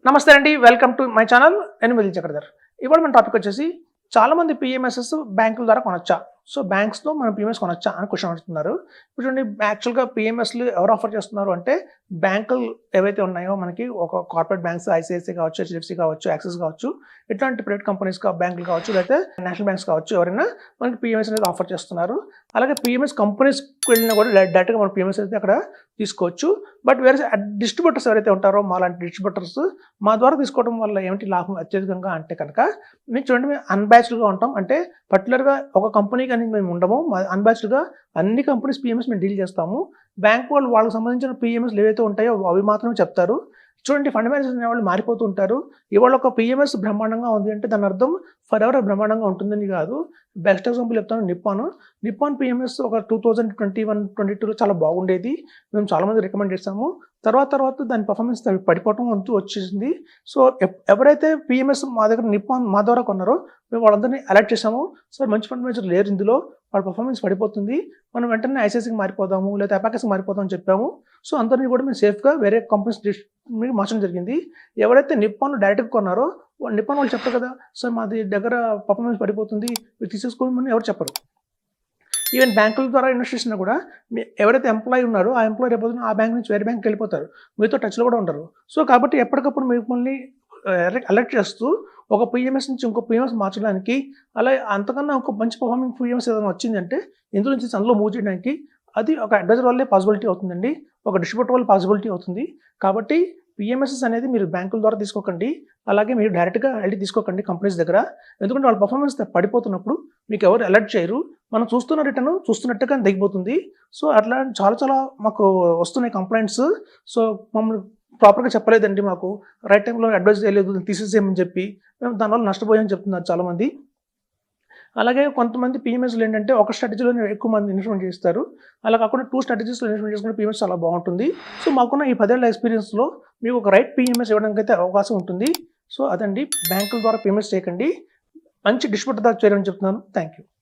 నమస్తే అండి, welcome to my channel. నేను మిలిల్ చక్రధర్. ఇవాళ మన టాపిక్ వచ్చేసి చాలామంది పిఎంఎస్ఎస్ బ్యాంకుల ద్వారా కొనొచ్చా, సో బ్యాంక్స్లో మనం పిఎంఎస్ కొనొచ్చా అని క్వశ్చన్ అడుగుతున్నారు. ఇప్పుడు చూడండి, యాక్చువల్గా పిఎంఎస్లు ఎవరు ఆఫర్ చేస్తున్నారు అంటే బ్యాంకులు ఏవైతే ఉన్నాయో మనకి ఒక కార్పొరేట్ బ్యాంక్స్, ఐసిఐసిఐ కావచ్చు, హెచ్డిఎఫ్సి కావచ్చు, యాక్సిస్ కావచ్చు, ఇట్లాంటి ప్రైవేట్ కంపెనీస్ బ్యాంకులు కావచ్చు, లేకపోతే నేషనల్ బ్యాంక్స్ కావచ్చు, ఎవరైనా మనకి పిఎంఎస్ అనేది ఆఫర్ చేస్తున్నారు. అలాగే పిఎంఎస్ కంపెనీస్కి వెళ్ళినా కూడా డైరెక్ట్గా మన పిఎంఎస్ అయితే అక్కడ తీసుకోవచ్చు. బట్ వేరే డిస్ట్రిబ్యూటర్స్ ఎవరైతే ఉంటారో మా లాంటి డిస్ట్రిబ్యూటర్స్ మా ద్వారా తీసుకోవడం వల్ల ఏమిటి లాభం అత్యధికంగా అంటే కనుక, మీరు చూడండి, మేము అన్బ్యాచ్డ్గా ఉంటాం. అంటే పర్టికులర్గా ఒక కంపెనీకి అని మేము ఉండము. అన్బ్యాచ్డ్గా అన్ని కంపెనీస్ పిఎంఎస్ మేము డీల్ చేస్తాము. బ్యాంక్ వాళ్ళు వాళ్ళకి సంబంధించిన పిఎంఎస్లు ఏవైతే ఉంటాయో అవి మాత్రమే చెప్తారు. చూడండి, ఫండ్ మేనేజర్స్ అనేవాళ్ళు మారిపోతూ ఉంటారు. ఇవాళ ఒక పిఎంఎస్ బ్రహ్మాండంగా ఉంది అంటే దాని అర్థం ఫర్ ఎవర్ బ్రహ్మాండంగా ఉంటుందని కాదు. బెస్ట్ ఎగ్జాంపుల్ చెప్తాను, నిప్పాన్ పిఎంఎస్ ఒక 2021-22లో చాలా బాగుండేది. మేము చాలామంది రికమెండ్ చేస్తాము. తర్వాత దాని పర్ఫార్మెన్స్ పడిపోవడం అంటూ వచ్చేసింది. సో ఎవరైతే పిఎంఎస్ మా దగ్గర నిప్పాన్ మా ద్వారా కొన్నారో మేము వాళ్ళందరినీ అలర్ట్ చేసాము. సార్, మంచి ఫండ్ మేనేజర్ లేరు ఇందులో, వాళ్ళ పర్ఫార్మెన్స్ పడిపోతుంది, మనం వెంటనే ఐసిఐసిఐకి మారిపోదాము లేదా అపాకస్కి మారిపోదాం అని చెప్పాము. సో అందరినీ కూడా మేము సేఫ్గా వేరే కంపెనీస్ మార్చడం జరిగింది. ఎవరైతే నిప్పాన్ డైరెక్ట్గా కొన్నారో నిప్పాన్ వాళ్ళు చెప్పరు కదా, సార్ మాది దగ్గర పర్ఫార్మెన్స్ పడిపోతుంది, మీరు తీసేసుకోమని ఎవరు చెప్పరు. ఈవెన్ బ్యాంకుల ద్వారా ఇన్వెస్ట్ చేసినా కూడా ఎవరైతే ఎంప్లాయీ ఉన్నారో ఆ ఎంప్లాయీ రేపు ఆ బ్యాంక్ నుంచి వేరే బ్యాంక్కి వెళ్ళిపోతారు, మీతో టచ్లో కూడా ఉండరు. సో కాబట్టి ఎప్పటికప్పుడు మిమ్మల్ని అలర్ట్ చేస్తూ ఒక పిఎంఎస్ నుంచి ఇంకో పిఎంఎస్ మార్చడానికి, అలా అంతకన్నా ఒక మంచి పర్ఫార్మింగ్ పిఎంఎస్ ఏదైనా వచ్చిందంటే ఇందులో నుంచి అందులో మూవ్ చేయడానికి అది ఒక అడ్వైజర్ వల్లే పాసిబిలిటీ అవుతుందండి, ఒక డిస్ట్రిబ్యూటర్ వల్ల పాసిబిలిటీ అవుతుంది. కాబట్టి పిఎంఎస్ఎస్ అనేది మీరు బ్యాంకుల ద్వారా తీసుకోకండి, అలాగే మీరు డైరెక్ట్గా వెళ్ళి తీసుకోకండి కంపెనీస్ దగ్గర. ఎందుకంటే వాళ్ళ పర్ఫార్మెన్స్ పడిపోతున్నప్పుడు మీకు ఎవరు అలర్ట్ చేయరు, మనం చూస్తున్న రిటర్న్ చూస్తున్నట్టుగా దిగిపోతుంది. సో అట్లా చాలా మాకు వస్తున్నాయి కంప్లైంట్స్. సో మమ్మల్ని ప్రాపర్గా చెప్పలేదండి, మాకు రైట్ టైంలో అడ్వైజ్ చేయలేదు, తీసేసేయమని చెప్పి మేము దానివల్ల నష్టపోయామని చెప్తున్నారు చాలామంది. అలాగే కొంతమంది పిఎంఎస్లు ఏంటంటే ఒక స్ట్రాటజీలో ఎక్కువ మంది ఇన్వెస్ట్మెంట్ చేస్తారు. అలా కాకుండా 2 స్ట్రాటజీస్లో ఇన్వెస్ట్మెంట్ చేసుకుంటే పిఎంఎస్ చాలా బాగుంటుంది. సో మాకున్న ఈ 10 ఏళ్ల ఎక్స్పీరియన్స్లో మీకు ఒక రైట్ పిఎంఎస్ ఇవ్వడానికి అయితే అవకాశం ఉంటుంది. సో అదండి, బ్యాంకుల ద్వారా పిఎంఎస్ చేయకండి, మంచి డిస్ట్రిబ్యూటర్ ద్వారా చేయాలని చెప్తున్నాను. Thank you.